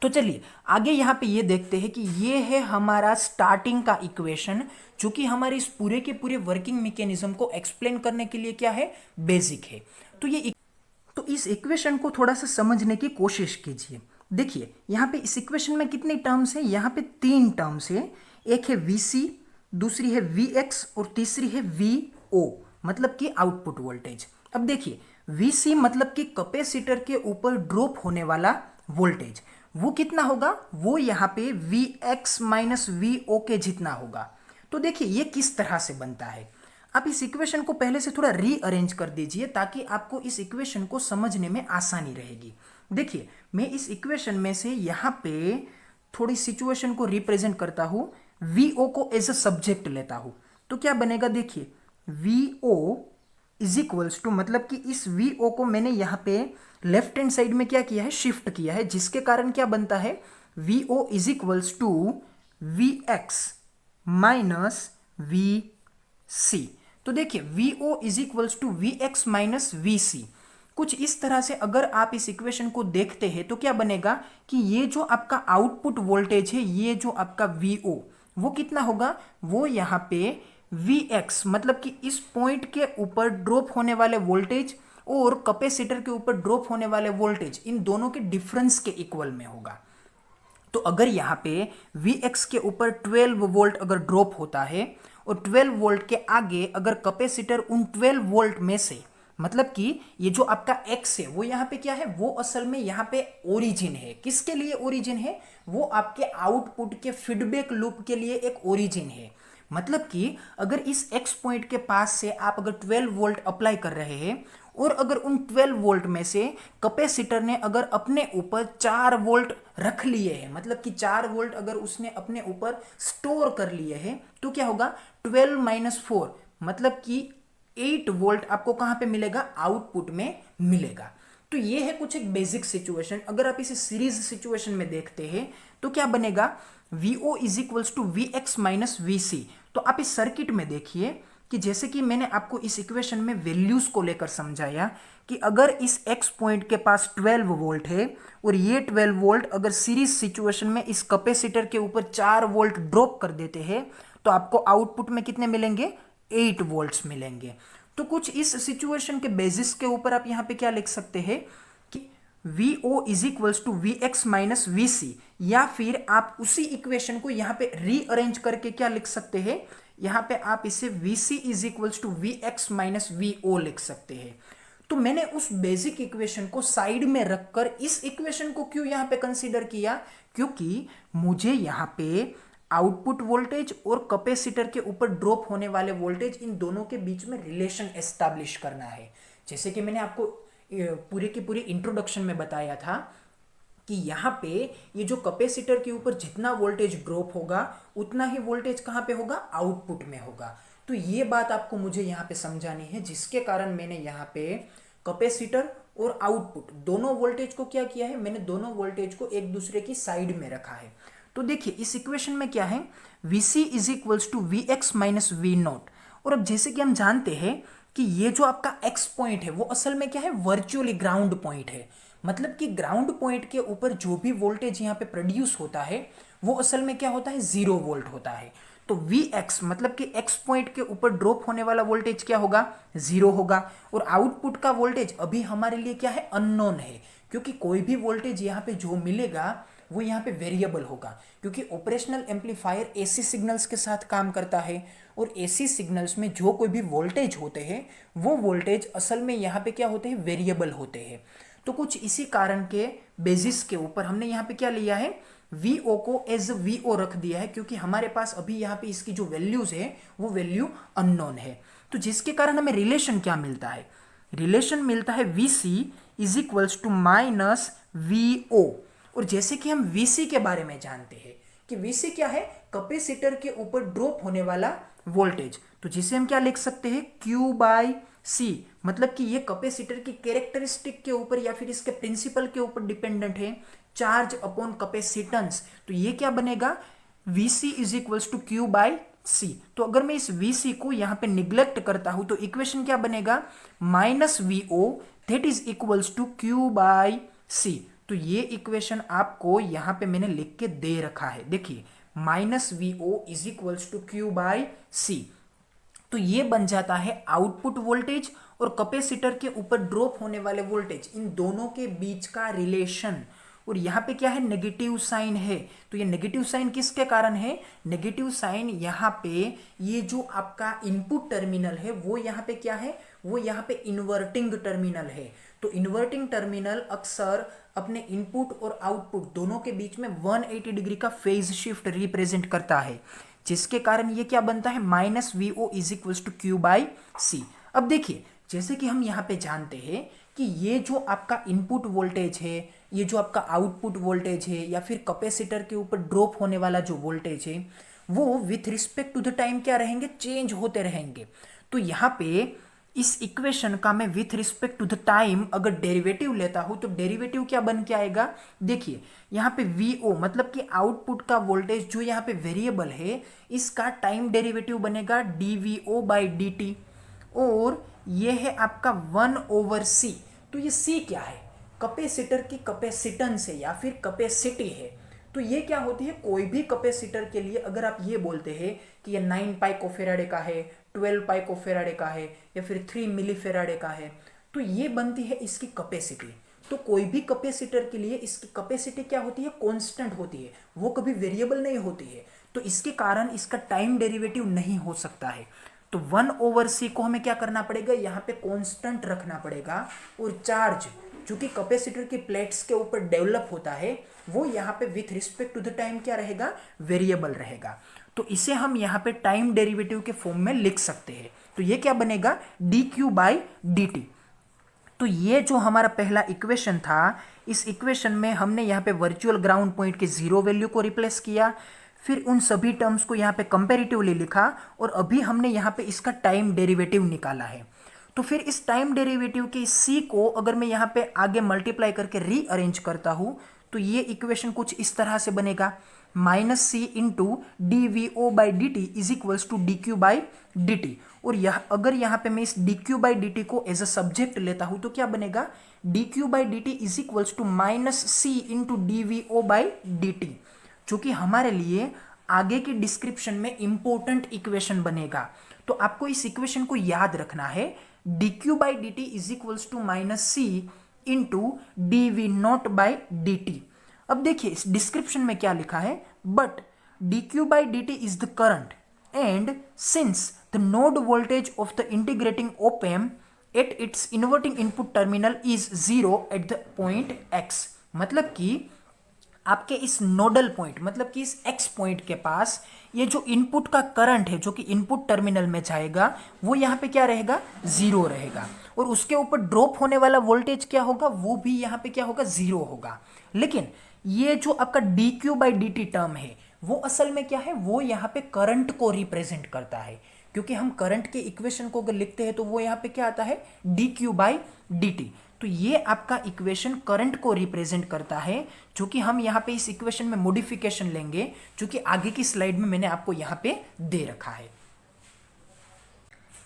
तो चलिए आगे यहाँ पे ये देखते हैं कि ये है हमारा स्टार्टिंग का इक्वेशन, जो कि हमारे इस पूरे के पूरे वर्किंग मैकेनिज्म को एक्सप्लेन करने के लिए क्या है, बेसिक है। तो इस इक्वेशन को थोड़ा सा समझने की कोशिश कीजिए। देखिए यहाँ पे इस इक्वेशन में कितने टर्म्स है, यहाँ पे 3 टर्म्स है। एक है VC, दूसरी है VX और तीसरी है VO, मतलब कि आउटपुट वोल्टेज। अब देखिए VC मतलब कि कैपेसिटर के ऊपर ड्रॉप होने वाला वोल्टेज, वो कितना होगा, वो यहाँ पे VX माइनस VO के जितना होगा। तो देखिए ये किस तरह से बनता है, आप इस इक्वेशन को पहले से थोड़ा रीअरेंज कर दीजिए ताकि आपको इस इक्वेशन को समझने में आसानी रहेगी। देखिए मैं इस इक्वेशन में से यहाँ पे थोड़ी सिचुएशन को रिप्रेजेंट करता हूँ, VO को एज अ सब्जेक्ट लेता हूँ, तो क्या बनेगा, देखिए VO इज इक्वल्स टू, मतलब कि इस VO को मैंने यहाँ पे लेफ्ट हैंड साइड में क्या किया है, शिफ्ट किया है, जिसके कारण क्या बनता है, VO is equals to VX minus VC। तो देखिए VO is equals to VX minus VC। कुछ इस तरह से अगर आप इस इक्वेशन को देखते हैं तो क्या बनेगा कि ये जो आपका आउटपुट वोल्टेज है, ये जो आपका VO वो कितना होगा, वो यहाँ पे VX, मतलब कि इस पॉइंट के ऊपर ड्रॉप होने वाले वोल्टेज और कैपेसिटर के ऊपर ड्रॉप होने वाले वोल्टेज, इन दोनों के डिफरेंस के इक्वल में होगा। तो अगर यहाँ पे Vx के ऊपर 12 वोल्ट अगर ड्रॉप होता है और 12 वोल्ट के आगे अगर कैपेसिटर उन 12 वोल्ट में से, मतलब कि ये जो आपका X है वो यहाँ पे क्या है, वो असल में यहाँ पे ओरिजिन है। किसके लिए ओरिजिन है, वो आपके आउटपुट के फीडबैक लूप के लिए एक ओरिजिन है। मतलब कि अगर इस X पॉइंट के पास से आप अगर 12 वोल्ट अप्लाई कर रहे हैं और अगर उन 12 वोल्ट में से कैपेसिटर ने अगर अपने ऊपर 4 वोल्ट रख लिए हैं, मतलब कि 4 वोल्ट अगर उसने अपने ऊपर स्टोर कर लिए हैं, तो क्या होगा, 12 माइनस 4, मतलब कि 8 वोल्ट आपको कहां पे मिलेगा, आउटपुट में मिलेगा। तो ये है कुछ एक बेसिक सिचुएशन। अगर आप इसे सीरीज सिचुएशन में देखते हैं तो क्या बनेगा, VO is equals to VX minus VC। तो आप इस सर्किट में देखिए कि जैसे कि मैंने आपको इस इक्वेशन में वैल्यूज को लेकर समझाया कि अगर इस X पॉइंट के पास 12 वोल्ट है और ये 12 वोल्ट अगर सीरीज सिचुएशन में इस कैपेसिटर के ऊपर 4 वोल्ट ड्रॉप कर देते हैं तो आपको आउटपुट में कितने मिलेंगे, 8 वोल्ट्स मिलेंगे। तो कुछ इस सिचुएशन के बेसिस के ऊपर आप यहाँ पे क्या लिख सकते हैं कि VO is equals to VX minus VC, या फिर आप उसी इक्वेशन को यहाँ पे रीअरेंज करके क्या लिख सकते हैं, यहाँ पे आप इसे VC is equals to VX minus VO लिख सकते हैं। तो मैंने उस बेसिक इक्वेशन को साइड में रखकर इस इक्वेशन को क्यों यहाँ पे कंसीडर किया, क्योंकि मुझे यहाँ पे आउटपुट वोल्टेज और कैपेसिटर के ऊपर ड्रॉप होने वाले वोल्टेज, इन दोनों के बीच में रिलेशन एस्टैब्लिश करना है। जैसे कि मैंने आपको पूरे के पूरे इंट्रोडक्शन में बताया था कि यहाँ पे ये जो कैपेसिटर के ऊपर जितना वोल्टेज ड्रॉप होगा उतना ही वोल्टेज कहाँ पे होगा, आउटपुट में होगा। तो ये बात आपको मुझे यहाँ पे समझानी है, जिसके कारण मैंने यहाँ पे कैपेसिटर और आउटपुट दोनों वोल्टेज को क्या किया है, मैंने दोनों वोल्टेज को एक दूसरे की साइड में रखा है। तो देखिए इस इक्वेशन में क्या है, Vc is equals to V X minus V naught. और अब जैसे कि हम जानते हैं कि ये जो आपका एक्स पॉइंट है वो असल में क्या है, वर्चुअली ग्राउंड पॉइंट है। मतलब कि ग्राउंड पॉइंट के ऊपर जो भी वोल्टेज यहाँ पे प्रोड्यूस होता है वो असल में क्या होता है, 0 वोल्ट होता है। तो Vx मतलब कि x पॉइंट के ऊपर ड्रॉप होने वाला वोल्टेज क्या होगा, 0 होगा। और आउटपुट का वोल्टेज अभी हमारे लिए क्या है, अननोन है, क्योंकि कोई भी वोल्टेज यहाँ पे जो मिलेगा वो यहाँ पे वेरिएबल होगा, क्योंकि ऑपरेशनल एम्पलीफायर एसी सिग्नल्स के साथ काम करता है और एसी सिग्नल्स में जो कोई भी वोल्टेज होते हैं वो वोल्टेज असल में यहाँ पे क्या होते हैं, वेरिएबल होते हैं। तो कुछ इसी कारण के बेसिस के ऊपर हमने यहाँ पे क्या लिया है, VO को एज VO रख दिया है, क्योंकि हमारे पास अभी यहाँ पे इसकी जो वैल्यूज है वो वैल्यू अननोन है। तो जिसके कारण हमें रिलेशन क्या मिलता है, रिलेशन मिलता है VC is equals to minus VO। और जैसे कि हम VC के बारे में जानते हैं कि VC क्या है, कैपेसिटर के ऊपर ड्रॉप होने वाला वोल्टेज, तो जिसे हम क्या लिख सकते हैं, Q बाई C। मतलब कि ये कैपेसिटर की कैरेक्टरिस्टिक के ऊपर या फिर इसके प्रिंसिपल के ऊपर डिपेंडेंट है, चार्ज अपॉन कैपेसिटेंस। तो ये क्या बनेगा, VC is equals to Q by C। तो अगर मैं इस VC को यहाँ पे निग्लेक्ट करता हूं तो इक्वेशन क्या बनेगा, minus VO that is equals to Q by C। तो ये इक्वेशन आपको यहाँ पे मैंने लिख के दे रखा है, देखिए minus VO is equals to Q by C। तो ये बन जाता है आउटपुट वोल्टेज और कैपेसिटर के ऊपर ड्रॉप होने वाले वोल्टेज, इन दोनों के बीच का रिलेशन। और यहाँ पे क्या है, नेगेटिव साइन है। तो ये नेगेटिव साइन किसके कारण है, नेगेटिव साइन यहाँ पे ये जो आपका इनपुट टर्मिनल है वो यहाँ पे क्या है, वो यहाँ पे इन्वर्टिंग टर्मिनल है। तो इन्वर्टिंग टर्मिनल अक्सर अपने इनपुट और आउटपुट दोनों के बीच में 180 डिग्री का फेज शिफ्ट रिप्रेजेंट करता है, जिसके कारण ये क्या बनता है, minus VO is equals to Q by C। अब देखिए जैसे कि हम यहाँ पे जानते हैं कि ये जो आपका इनपुट वोल्टेज है, ये जो आपका आउटपुट वोल्टेज है, या फिर कैपेसिटर के ऊपर ड्रॉप होने वाला जो वोल्टेज है वो with respect to the time क्या रहेंगे, चेंज होते रहेंगे। तो यहाँ पे इस इक्वेशन का मैं with respect to the time अगर डेरिवेटिव लेता हूं तो डेरिवेटिव क्या बन के आएगा, देखिए यहाँ पे VO मतलब कि आउटपुट का वोल्टेज जो यहाँ पे वेरिएबल है इसका टाइम डेरिवेटिव बनेगा dVO बाई dt। और ये है आपका 1/C। तो ये C क्या है, कैपेसिटर की कैपेसिटेंस है या फिर कैपेसिटी है। तो ये क्या होती है, कोई भी कैपेसिटर के लिए अगर आप ये बोलते हैं कि ये 9 पाइकोफेराडे का है, 12 पाइकोफेराडे का है या फिर 3 मिलीफेराडे का है, तो ये बनती है इसकी कैपेसिटी। तो कोई भी कैपेसिटर के लिए इसकी कैपेसिटी क्या होती है, कांस्टेंट होती है, वो कभी वेरिएबल नहीं होती है। तो इसके कारण इसका टाइम डेरिवेटिव नहीं हो सकता है। तो 1/C को हमें क्या करना पड़ेगा, यहाँ पे कांस्टेंट रखना पड़ेगा। और चार्ज जो कि कैपेसिटर की प्लेट्स के ऊपर डेवलप होता है वो यहाँ पे with respect to the time क्या रहेगा, वेरिएबल रहेगा। तो इसे हम यहाँ पे टाइम डेरिवेटिव के फॉर्म में लिख सकते हैं। तो ये क्या बनेगा, dQ बाई dt। तो ये जो हमारा पहला इक्वेशन था, इस इक्वेशन में हमने यहाँ पे वर्चुअल ग्राउंड पॉइंट के 0 वैल्यू को रिप्लेस किया, फिर उन सभी टर्म्स को यहाँ पे कंपेरेटिवली लिखा, और अभी हमने यहाँ पे इसका टाइम डेरिवेटिव निकाला है। तो फिर इस टाइम डेरिवेटिव के C को अगर मैं यहाँ पे आगे मल्टीप्लाई करके रीअरेंज करता हूँ तो ये इक्वेशन कुछ इस तरह से बनेगा, minus C into dVO by dt is equals to dQ by dt। और अगर यहाँ पे मैं इस dQ बाई dt को एज अ सब्जेक्ट लेता हूँ तो क्या बनेगा, dQ by dt is equals to minus C into dVO by dt, जो कि हमारे लिए आगे के डिस्क्रिप्शन में इंपॉर्टेंट इक्वेशन बनेगा। तो आपको इस इक्वेशन को याद रखना है, dQ by dt is equals to minus C into dV0 by dt। अब देखिए इस डिस्क्रिप्शन में क्या लिखा है, but dQ by dt is the current and since the node voltage of the integrating op amp at its inverting input terminal is 0 at the point x। मतलब कि आपके इस नोडल पॉइंट मतलब कि इस x पॉइंट के पास ये जो इनपुट का करंट है जो कि इनपुट टर्मिनल में जाएगा वो यहाँ पे क्या रहेगा, 0 रहेगा। और उसके ऊपर ड्रॉप होने वाला वोल्टेज क्या होगा, वो भी यहाँ पे क्या होगा, 0 होगा। लेकिन ये जो आपका dQ बाई dt टर्म है वो असल में क्या है, वो यहाँ पे करंट को रिप्रेजेंट करता है। क्योंकि हम करंट के इक्वेशन को अगर लिखते हैं तो वो यहाँ पे क्या आता है, D Q by D T. तो ये आपका इक्वेशन करंट को रिप्रेजेंट करता है, जो कि हम यहाँ पे इस इक्वेशन में मॉडिफिकेशन लेंगे, जो कि आगे की स्लाइड में मैंने आपको यहाँ पे दे रखा है।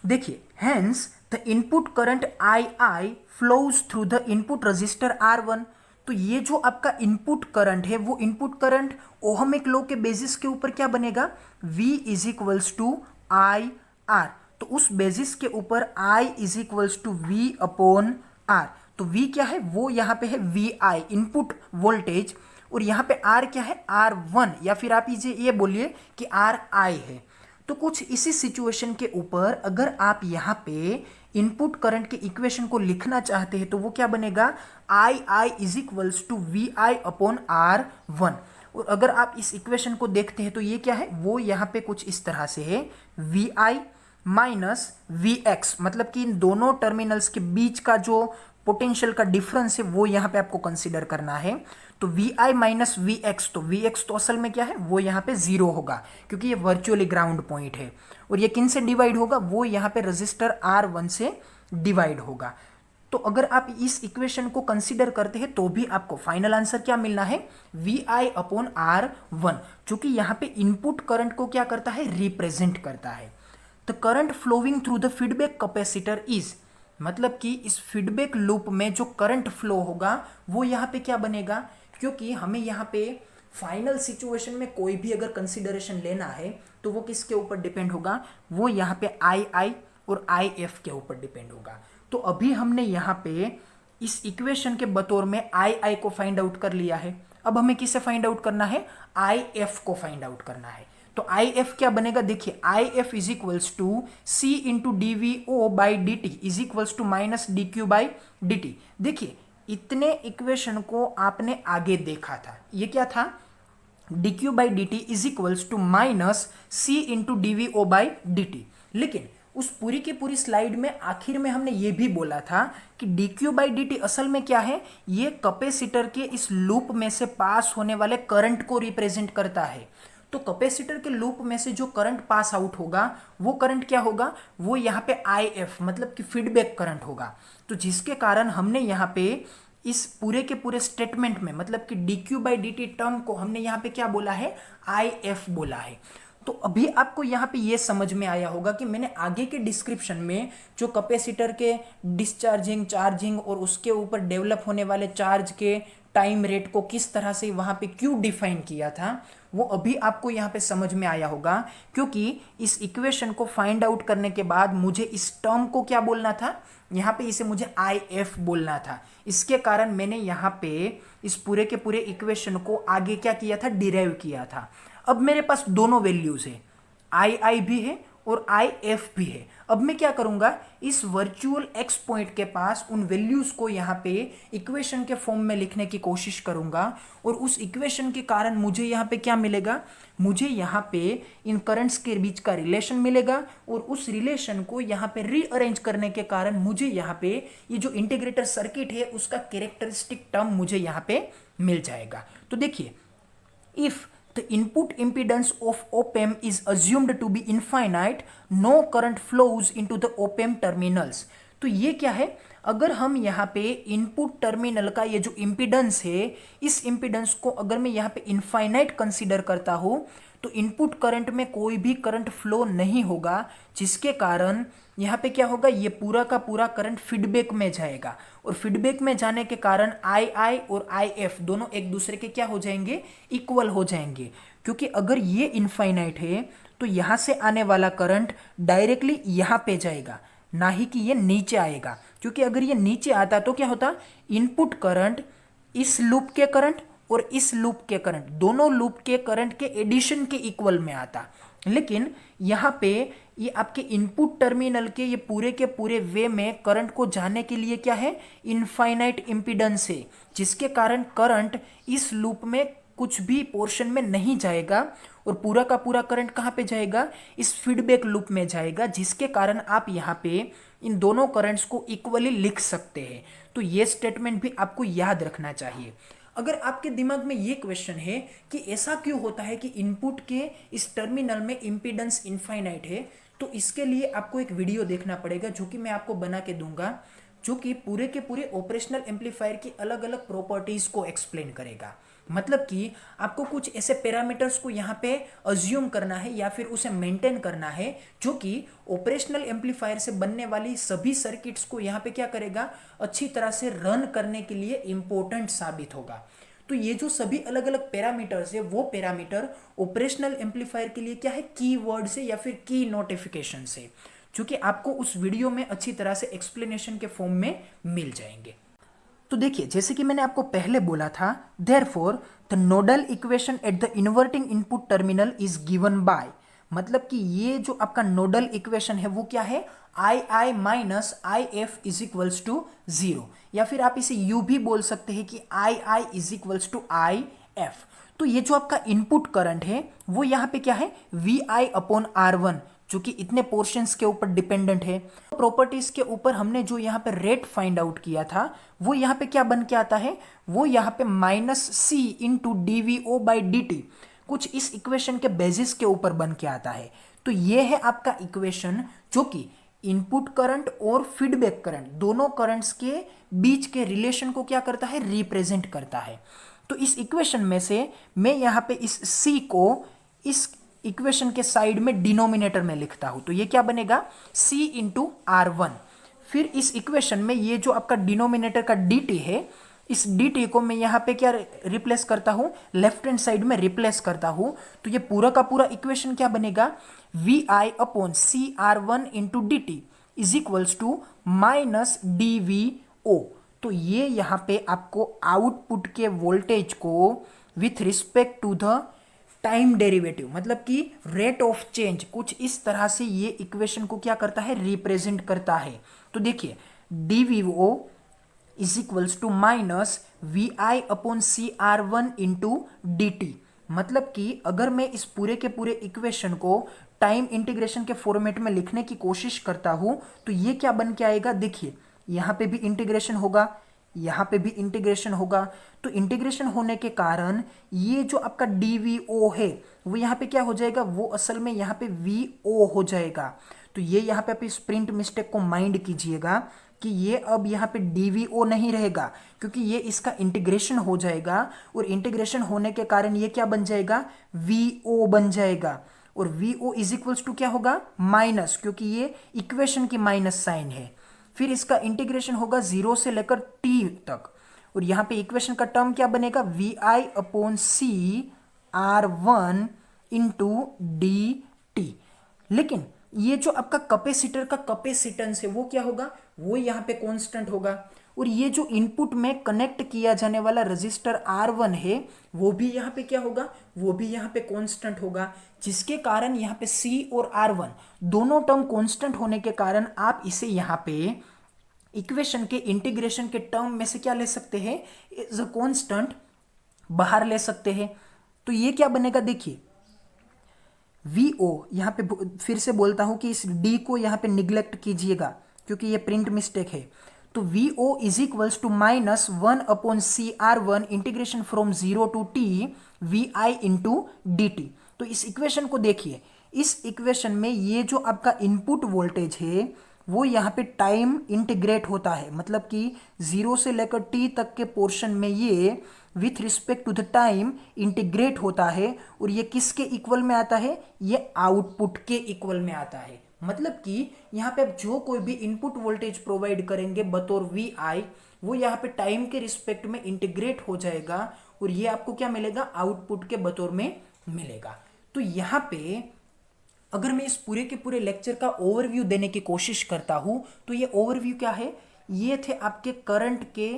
देखिए, hence the input current I I flows through the input resistor R1। तो ये जो आपका इनपुट करंट है, वो इनपुट करंट ओहमिक लॉ के बेसिस के ऊपर क्या बनेगा, V is equals to I R. तो उस बेसिस के ऊपर I is equals to V upon R। तो V क्या है, वो यहाँ पे है VI इनपुट वोल्टेज, और यहाँ पे R क्या है, R1, या फिर आप ये बोलिए कि RI है। तो कुछ इसी सिचुएशन के ऊपर अगर आप यहाँ पे इनपुट करंट के इक्वेशन को लिखना चाहते हैं तो वो क्या बनेगा, I I is equals to V I upon R1। और अगर आप इस इक्वेशन को देखते हैं तो ये क्या है, वो यहाँ पे कुछ इस तरह से है, V I minus V X, मतलब कि इन दोनों टर्मिनल्स के बीच का जो पोटेंशियल का डिफरेंस है वो यहाँ पे आपको कंसीडर करना है। तो V I minus V X, तो वी एक्स तो असल में क्या है, वो यहाँ पे जीरो होगा क्योंकि ये वर्चुअली ग्राउंड पॉइंट है। और ये किन से डिवाइड होगा, वो यहाँ पे रजिस्टर R1 से डिवाइड होगा। तो अगर आप इस इक्वेशन को कंसीडर करते हैं तो भी आपको फाइनल आंसर क्या मिलना है, वी आई अपॉन R1, जो कि यहाँ पे इनपुट करंट को क्या करता है, रिप्रेजेंट करता है। The current flowing through the feedback capacitor is, मतलब कि इस फीडबैक लूप में जो करंट फ्लो होगा वो यहाँ पे क्या बनेगा, क्योंकि हमें यहाँ पे फाइनल सिचुएशन में कोई भी अगर कंसिडरेशन लेना है तो वो किसके ऊपर डिपेंड होगा, वो यहाँ पे आई आई और आई एफ के ऊपर डिपेंड होगा। तो अभी हमने यहाँ पे इस इक्वेशन के बतौर में आई आई को फाइंड आउट कर लिया है। अब हमें किसे फाइंड आउट करना है, आई एफ को फाइंड आउट करना है। तो आई एफ क्या बनेगा, देखिए I F is equals to C into D V O by D T is equals to minus D Q by D T. देखिए इतने इक्वेशन को आपने आगे देखा था, ये क्या था, D Q by D T is equals to minus C into D V O by D T. लेकिन उस पूरी की पूरी स्लाइड में आखिर में हमने ये भी बोला था कि D Q by D T असल में क्या है, ये कैपेसिटर के इस लूप में से पास होने वाले करंट को रिप्रेजेंट करता है। तो कैपेसिटर के लूप में से जो करंट पास आउट होगा वो करंट क्या होगा, वो यहाँ पे आई एफ मतलब कि फीडबैक करंट होगा। तो जिसके कारण हमने यहाँ पे इस पूरे के पूरे स्टेटमेंट में मतलब कि D Q by D T term को हमने यहाँ पे क्या बोला है, आई एफ बोला है। तो अभी आपको यहाँ पे ये समझ में आया होगा कि मैंने आगे के डिस्क्रिप्शन में जो कैपेसिटर के डिस्चार्जिंग, चार्जिंग और उसके ऊपर डेवलप होने वाले चार्ज के टाइम रेट को किस तरह से वहाँ पे क्यों डिफाइन किया था, वो अभी आपको यहाँ पे समझ में आया होगा। क्योंकि इस इक्वेशन को फाइंड आउट करने के बाद मुझे इस टर्म को क्या बोलना था, यहाँ पे इसे मुझे आई एफ बोलना था। इसके कारण मैंने यहाँ पे इस पूरे के पूरे इक्वेशन को आगे क्या किया था, डिराइव किया था। अब मेरे पास दोनों वैल्यूज है, आई आई भी है और आई एफ भी है। अब मैं क्या करूंगा, इस वर्चुअल एक्स पॉइंट के पास उन वैल्यूज को यहाँ पे इक्वेशन के फॉर्म में लिखने की कोशिश करूंगा, और उस इक्वेशन के कारण मुझे यहाँ पे क्या मिलेगा, मुझे यहाँ पे इन करंट्स के बीच का रिलेशन मिलेगा, और उस रिलेशन को यहाँ पे रीअरेंज करने के कारण मुझे यहाँ पे ये जो इंटीग्रेटर सर्किट है उसका कैरेक्टरिस्टिक टर्म मुझे यहाँ पे मिल जाएगा। तो देखिए, if the input impedance of op-amp is assumed to be infinite, no current flows into the op-amp terminals। तो ये क्या है, अगर हम यहाँ पे इनपुट टर्मिनल का ये जो इम्पीडेंस है, इस इम्पीडेंस को अगर मैं यहाँ पे इनफाइनाइट कंसीडर करता हूँ तो इनपुट करंट में कोई भी करंट फ्लो नहीं होगा, जिसके कारण यहाँ पे क्या होगा, ये पूरा का पूरा करंट फीडबैक में जाएगा, और फीडबैक में जाने के कारण आई आई और आई एफ दोनों एक दूसरे के क्या हो जाएंगे, इक्वल हो जाएंगे। क्योंकि अगर ये इनफाइनाइट है तो यहाँ से आने वाला करंट डायरेक्टली यहाँ पे जाएगा, ना ही कि ये नीचे आएगा। क्योंकि अगर ये नीचे आता तो क्या होता, इनपुट करंट इस लूप के करंट और इस लूप के करंट, दोनों लूप के करंट के एडिशन के इक्वल में आता। लेकिन यहाँ पे ये आपके इनपुट टर्मिनल के ये पूरे के पूरे वे में करंट को जाने के लिए क्या है, इनफाइनाइट इम्पीडेंस है, जिसके कारण करंट इस लूप में कुछ भी पोर्शन में नहीं जाएगा, और पूरा का पूरा करंट कहाँ पे जाएगा, इस फीडबैक लूप में जाएगा, जिसके कारण आप यहाँ पे इन दोनों करंट्स को इक्वली लिख सकते हैं। तो ये स्टेटमेंट भी आपको याद रखना चाहिए। अगर आपके दिमाग में ये क्वेश्चन है कि ऐसा क्यों होता है कि इनपुट के इस टर्मिनल में इम्पीडेंस इनफाइनाइट है, तो इसके लिए आपको एक वीडियो देखना पड़ेगा जो कि मैं आपको बना के दूंगा, जो कि पूरे के पूरे ऑपरेशनल एम्पलीफायर की अलग अलग प्रॉपर्टीज को एक्सप्लेन करेगा। मतलब कि आपको कुछ ऐसे पैरामीटर्स को यहाँ पे अज्यूम करना है या फिर उसे मेंटेन करना है जो कि ऑपरेशनल एम्पलीफायर से बनने वाली सभी सर्किट्स को यहाँ पे क्या करेगा, अच्छी तरह से रन करने के लिए इंपॉर्टेंट साबित होगा। तो ये जो सभी अलग अलग पैरामीटर्स है वो पैरामीटर ऑपरेशनल एम्पलीफायर के लिए क्या है, कीवर्ड से या फिर की नोटिफिकेशन से, जो कि आपको उस वीडियो में अच्छी तरह से एक्सप्लेनेशन के फॉर्म में मिल जाएंगे। तो देखिए, जैसे कि मैंने आपको पहले बोला था, therefore the nodal equation at the inverting input terminal is given bye, मतलब कि ये जो आपका नोडल इक्वेशन है वो क्या है, I I minus I F is equals to zero, या फिर आप इसे यू भी बोल सकते हैं कि I I is equals to I F. तो ये जो आपका इनपुट करंट है वो यहाँ पे क्या है, V I upon R one, जो कि इतने पोर्शंस के ऊपर डिपेंडेंट है। प्रॉपर्टीज के ऊपर हमने जो यहाँ पे रेट फाइंड आउट किया था वो यहाँ पे क्या बन के आता है, वो यहाँ पे minus C into D V O by D T, कुछ इस इक्वेशन के बेसिस के ऊपर बन के आता है। तो ये है आपका इक्वेशन जो कि इनपुट करंट और फीडबैक करंट दोनों करंट्स के बीच के रिलेशन को क्या करता है, रिप्रेजेंट करता है। तो इस इक्वेशन में से मैं यहाँ पे इस सी को इस इक्वेशन के साइड में डिनोमिनेटर में लिखता हूं, तो ये क्या बनेगा, C इंटू आर वन। फिर इस इक्वेशन में ये जो आपका डिनोमिनेटर का dt है, इस dt को मैं यहाँ पे क्या रिप्लेस करता हूं, लेफ्ट हैंड साइड में रिप्लेस करता हूं। तो ये पूरा का पूरा इक्वेशन क्या बनेगा, V I upon C R one into D T is equals to minus D V O. तो ये यहाँ पे आपको आउटपुट के वोल्टेज को with respect to the time derivative, मतलब कि रेट ऑफ चेंज, कुछ इस तरह से ये इक्वेशन को क्या करता है, रिप्रेजेंट करता है। तो देखिए, D V O is equals to minus V I upon C R one into D T, मतलब कि अगर मैं इस पूरे के पूरे इक्वेशन को टाइम इंटीग्रेशन के फॉर्मेट में लिखने की कोशिश करता हूं तो ये क्या बन के आएगा, देखिए यहां पे भी इंटीग्रेशन होगा, यहाँ पे भी इंटीग्रेशन होगा। तो इंटीग्रेशन होने के कारण ये जो आपका डी वी ओ है वो यहाँ पे क्या हो जाएगा, वो असल में यहाँ पे वी ओ हो जाएगा। तो ये यहाँ पे आप इस प्रिंट मिस्टेक को माइंड कीजिएगा कि ये अब यहाँ पे डी वी ओ नहीं रहेगा, क्योंकि ये इसका इंटीग्रेशन हो जाएगा और इंटीग्रेशन होने के कारण ये क्या बन जाएगा, वी ओ बन जाएगा। और V O is equals to क्या होगा, माइनस, क्योंकि ये इक्वेशन की माइनस साइन है। फिर इसका इंटीग्रेशन होगा जीरो से लेकर टी तक, और यहां पे इक्वेशन का टर्म क्या बनेगा, V I upon C R one into D T. लेकिन ये जो आपका कैपेसिटर का कैपेसिटेंस है वो क्या होगा, वो यहाँ पे कांस्टेंट होगा। और ये जो इनपुट में कनेक्ट किया जाने वाला रजिस्टर R1 है वो भी यहाँ पे क्या होगा, वो भी यहाँ पे कांस्टेंट होगा, जिसके कारण यहाँ पे C और R1 दोनों टर्म कांस्टेंट होने के कारण आप इसे यहाँ पे इक्वेशन के इंटीग्रेशन के टर्म में से क्या ले सकते हैं, एज अ कांस्टेंट बाहर ले सकते हैं। तो ये क्या बनेगा, देखिए वी ओ, यहाँ पे फिर से बोलता हूं कि इस डी को यहाँ पे निग्लेक्ट कीजिएगा क्योंकि ये प्रिंट मिस्टेक है। तो V O is equals to minus one upon C R one integration from zero to T V I into D T. तो इस इक्वेशन को देखिए, इस इक्वेशन में ये जो आपका इनपुट वोल्टेज है वो यहाँ पे टाइम इंटीग्रेट होता है, मतलब कि जीरो से लेकर टी तक के पोर्शन में ये with respect to the time integrate होता है। और ये किसके इक्वल में आता है, ये आउटपुट के इक्वल में आता है। मतलब कि यहाँ पे आप जो कोई भी इनपुट वोल्टेज प्रोवाइड करेंगे बतौर वी आई, वो यहाँ पे टाइम के रिस्पेक्ट में इंटीग्रेट हो जाएगा और ये आपको क्या मिलेगा, आउटपुट के बतौर में मिलेगा। तो यहाँ पे अगर मैं इस पूरे के पूरे लेक्चर का ओवरव्यू देने की कोशिश करता हूं तो ये ओवरव्यू क्या है, ये थे आपके करंट के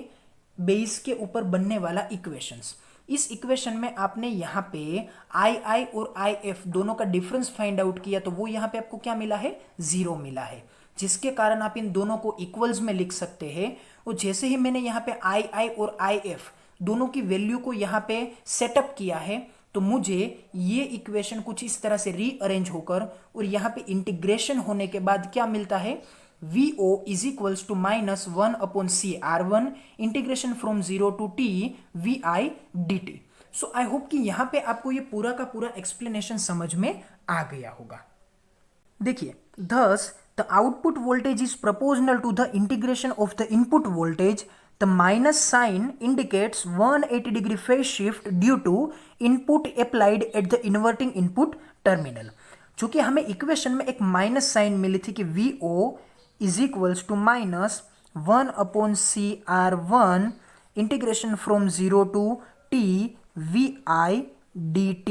बेस के ऊपर बनने वाला इक्वेशंस। इस इक्वेशन में आपने यहाँ पे आई आई और आई एफ दोनों का डिफरेंस फाइंड आउट किया तो वो यहाँ पे आपको क्या मिला है, जीरो मिला है, जिसके कारण आप इन दोनों को इक्वल्स में लिख सकते हैं। और जैसे ही मैंने यहाँ पे आई आई और आई एफ दोनों की वैल्यू को यहाँ पे सेटअप किया है तो मुझे ये इक्वेशन कुछ इस तरह से रीअरेंज होकर और यहाँ पे इंटीग्रेशन होने के बाद क्या मिलता है, V O is equals to minus one upon C R one integration from zero to T V I D T. So I hope कि यहाँ पे आपको ये पूरा का पूरा एक्सप्लेनेशन समझ में आ गया होगा। देखिए Thus, the output voltage is proportional to the integration of the input voltage. The minus sign indicates 180 degree phase shift due to input applied at the inverting input terminal. चूंकि हमें इक्वेशन में एक minus sign मिली थी कि VO is equals to minus 1/CR1 integration from 0 to T VI dt.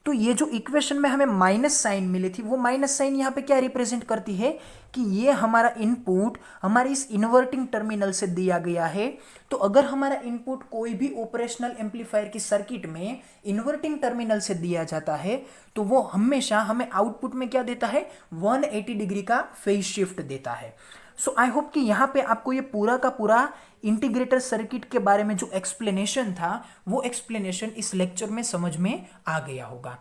तो ये जो equation में हमें माइनस साइन मिली थी, वो माइनस साइन यहाँ पे क्या रिप्रेजेंट करती है कि ये हमारा इनपुट हमारे इस इन्वर्टिंग टर्मिनल से दिया गया है. तो अगर हमारा इनपुट कोई भी ऑपरेशनल एम्पलीफायर की सर्किट में इन्वर्टिंग टर्मिनल से दिया जाता है तो वो हमेशा हमें आउटपुट में क्या देता है, 180 डिग्री का फेज शिफ्ट देता है. सो आई होप कि यहाँ पे आपको ये पूरा का पूरा इंटीग्रेटर सर्किट के बारे में जो एक्सप्लेनेशन था वो एक्सप्लेनेशन इस लेक्चर में समझ में आ गया होगा.